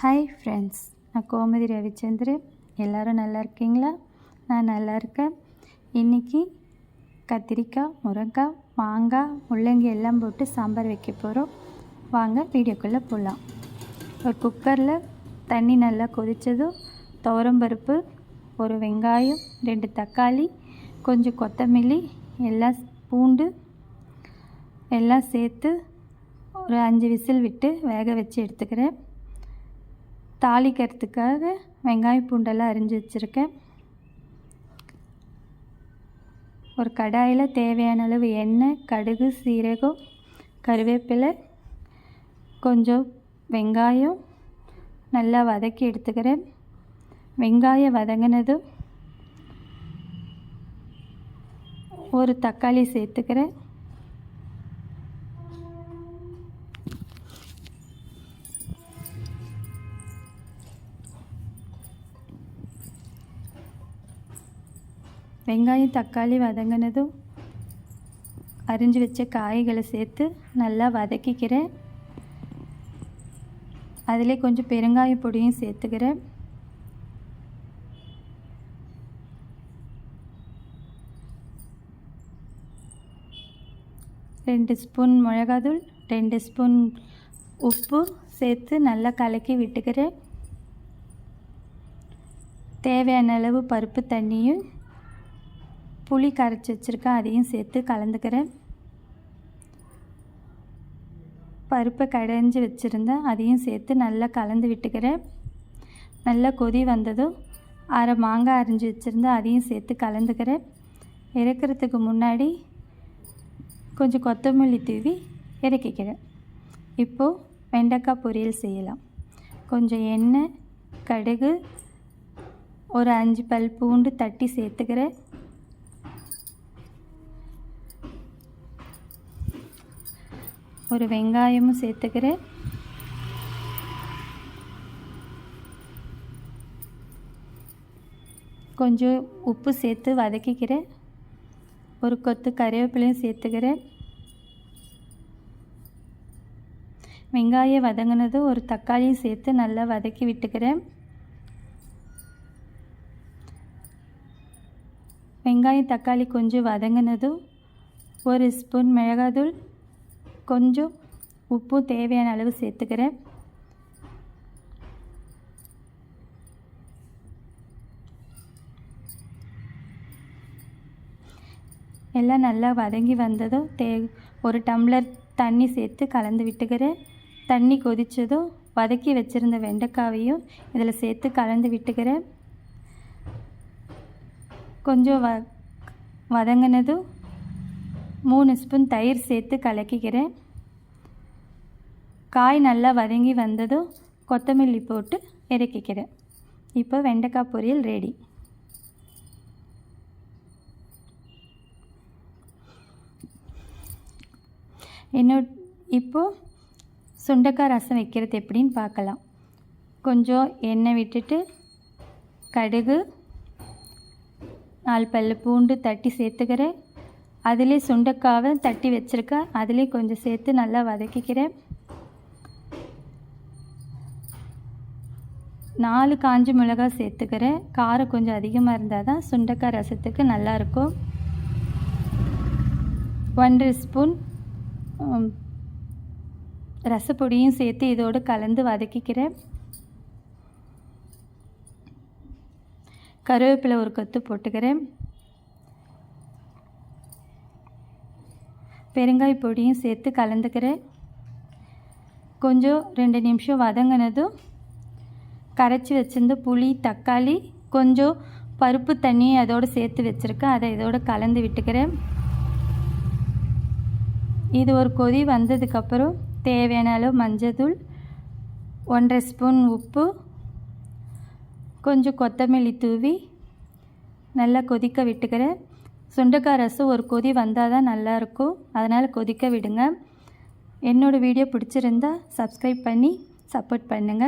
Hi friends, நான் கோமதி ரவிச்சந்திரன். எல்லோரும் நல்லா இருக்கீங்களா? நான் நல்லா இருக்கேன். இன்றைக்கி கத்திரிக்காய், முருங்கைக்காய், மாங்காய், முள்ளங்கி எல்லாம் போட்டு சாம்பார் வைக்க போகிறோம். வாங்க வீடியோக்குள்ளே போகலாம். ஒரு குக்கரில் தண்ணி நல்லா கொதித்ததும் துவரம்பருப்பு, ஒரு வெங்காயம், 2 தக்காளி, கொஞ்சம் கொத்தமல்லி, எல்லாம் பூண்டு எல்லாம் சேர்த்து ஒரு 5 விசில் விட்டு வேக வச்சு எடுத்துக்கிறேன். தாளிக்கிறதுக்காக வெங்காயம் பூண்டெல்லாம் அரிஞ்சு வச்சுருக்கேன். ஒரு கடாயில் தேவையான அளவு எண்ணெய், கடுகு, சீரகம், கருவேப்பிலை, கொஞ்சம் வெங்காயம் நல்லா வதக்கி எடுத்துக்கிறேன். வெங்காயம் வதங்கினதும் ஒரு தக்காளி சேர்த்துக்கிறேன். வெங்காயம் தக்காளி வதங்கினதும் அரிஞ்சு வச்ச காய்களை சேர்த்து நல்லா வதக்கிக்கிறேன். அதிலே கொஞ்சம் பெருங்காய பொடியும் சேர்த்துக்கிறேன். ரெண்டு ஸ்பூன் மிளகாத்தூள், 2 ஸ்பூன் உப்பு சேர்த்து நல்லா கலக்கி விட்டுக்கிறேன். தேவையான அளவு பருப்பு தண்ணியும் புளி கரைச்சி வச்சுருக்கேன், அதையும் சேர்த்து கலந்துக்கிறேன். பருப்பை கடைஞ்சி வச்சுருந்தேன், அதையும் சேர்த்து நல்லா கலந்து விட்டுக்கிறேன். நல்லா கொதி வந்ததும் அரை மாங்காய் அரிஞ்சு வச்சுருந்தேன், அதையும் சேர்த்து கலந்துக்கிறேன். இறக்கிறதுக்கு முன்னாடி கொஞ்சம் கொத்தமல்லி தூவி இறக்கிக்கிறேன். இப்போது வெண்டைக்காய் பொரியல் செய்யலாம். கொஞ்சம் எண்ணெய், கடுகு, ஒரு 5 பல் பூண்டு தட்டி சேர்த்துக்கிறேன். ஒரு வெங்காயமும் சேர்த்துக்கிறேன். கொஞ்சம் உப்பு சேர்த்து வதக்கிக்கிறேன். ஒரு கொத்து கறிவேப்பிலையும் சேர்த்துக்கிறேன். வெங்காயம் வதங்கினதும் ஒரு தக்காளியும் சேர்த்து நல்லா வதக்கி விட்டுக்கிறேன். வெங்காயம் தக்காளி கொஞ்சம் வதங்கினதும் 1 ஸ்பூன் மிளகாத்தூள், கொஞ்சம் உப்பு தேவையான அளவு சேர்த்துக்கிறேன். எல்லாம் நல்லா வதங்கி வந்ததும் ஒரு டம்ளர் தண்ணி சேர்த்து கலந்து விட்டுக்கிறேன். தண்ணி கொதித்ததும் வதக்கி வச்சுருந்த வெண்டைக்காவையும் இதில் சேர்த்து கலந்து விட்டுக்கிறேன். கொஞ்சம் வதங்கினதும் 3 ஸ்பூன் தயிர் சேர்த்து கலக்கிக்கிறேன். காய் நல்லா வதங்கி வந்ததும் கொத்தமல்லி போட்டு இறக்கிக்கிறேன். இப்போ வெண்டைக்காய் பொரியல் ரெடி. இப்போது சுண்டைக்காய் ரசம் வைக்கிறது எப்படின்னு பார்க்கலாம். கொஞ்சம் எண்ணெய் விட்டுட்டு கடுகு, 4 பல் பூண்டு தட்டி சேர்த்துக்கிறேன். அதிலே சுண்டைக்காவை தட்டி வச்சுருக்கேன், அதிலே கொஞ்சம் சேர்த்து நல்லா வதக்கிக்கிறேன். 4 காஞ்ச மிளகாய் சேர்த்துக்கிறேன். காரம் கொஞ்சம் அதிகமாக இருந்தால் தான் சுண்டைக்காய் ரசத்துக்கு நல்லாயிருக்கும். 1 ஸ்பூன் ரசப்பொடியும் சேர்த்து இதோடு கலந்து வதக்கிக்கிறேன். கருவேப்பிலை ஒரு கொத்து போட்டுக்கிறேன். பெருங்காய பொடியும் சேர்த்து கலந்துக்கிறேன். கொஞ்சம் 2 நிமிஷம் வதங்கினதும் கரைச்சி வச்சுருந்த புளி, தக்காளி, கொஞ்சம் பருப்பு தண்ணி அதோடு சேர்த்து வச்சுருக்கேன், அதை இதோடு கலந்து விட்டுக்கிறேன். இது ஒரு கொதி வந்ததுக்கப்புறம் தேவையான அளவு மஞ்சள்தூள், 1.5 ஸ்பூன் உப்பு, கொஞ்சம் கொத்தமல்லி தூவி நல்லா கொதிக்க விட்டுக்கிறேன். சுண்டைக்காய் ரசம் ஒரு கொதி வந்தால் தான் நல்லாயிருக்கும், அதனால் கொதிக்க விடுங்க. என்னோடய வீடியோ பிடிச்சிருந்தா சப்ஸ்கிரைப் பண்ணி சப்போர்ட் பண்ணுங்கள்.